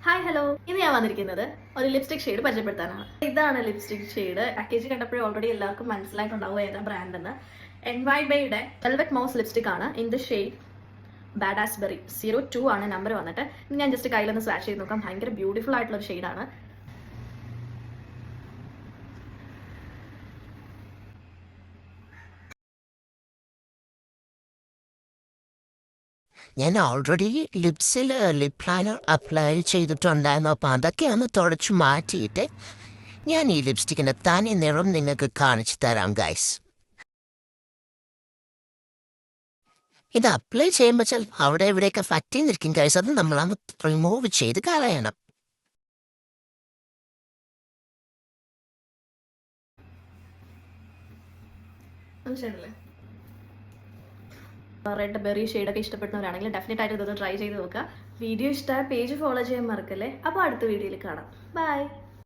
Hi hello, ഇന്ന് ഞാൻ വന്നിരിക്കുന്നത് ഒരു ലിപ്സ്റ്റിക് ഷെയ്ഡ് പരിചയപ്പെടുത്താനാണ്. ഇതാണ് ലിപ്സ്റ്റിക് ഷെയ്ഡ്. പാക്കേജ് കണ്ടപ്പോഴേ ഓൾറെഡി എല്ലാവർക്കും മനസ്സിലായിട്ടുണ്ടാവും ഏതാ ബ്രാൻഡ് എന്ന്. NYBയുടെ വെൽവെറ്റ് മൗസ് ലിപ്സ്റ്റിക് ആണ്. ഇൻ ദ ഷെയ്ഡ് ബാഡാസ്ബെറി 02 ആണ് നമ്പർ വന്നിട്ട്. ഞാൻ ജസ്റ്റ് കയ്യിലൊന്ന് സ്വാച്ച് ചെയ്ത് നോക്കാം. ഭയങ്കര ബ്യൂട്ടിഫുൾ ആയിട്ടുള്ള ഒരു ഷെയ്ഡാണ്. ഞാൻ ഓൾറെഡി ലിപ്സിൽ ലിപ് ലൈനർ അപ്ലൈ ചെയ്തിട്ടുണ്ടായിരുന്നു. അപ്പോൾ അതൊക്കെ ഒന്ന് തുടച്ചു മാറ്റിയിട്ട് ഞാൻ ഈ ലിപ്സ്റ്റിക്കിൻ്റെ തനി നിറം നിങ്ങൾക്ക് കാണിച്ചു തരാം ഗൈസ്. ഇത് അപ്ലൈ ചെയ്യുമ്പോൾ ചിലപ്പോൾ അവിടെ ഇവിടെയൊക്കെ ഫറ്റ് ചെയ്തിരിക്കും ഗൈസ്. അത് നമ്മളത് റിമൂവ് ചെയ്ത് കളയണം. റെഡ് ബെറി ഷെയ്ഡൊക്കെ ഇഷ്ടപ്പെടുന്നവരാണെങ്കിൽ ഡെഫിനറ്റ് ആയിട്ട് ഇതൊന്ന് ട്രൈ ചെയ്ത് നോക്കുക. വീഡിയോ ഇഷ്ടമായ പേജ് ഫോളോ ചെയ്യാൻ മറക്കല്ലേ. അപ്പോൾ അടുത്ത വീഡിയോയിൽ കാണാം. ബൈ.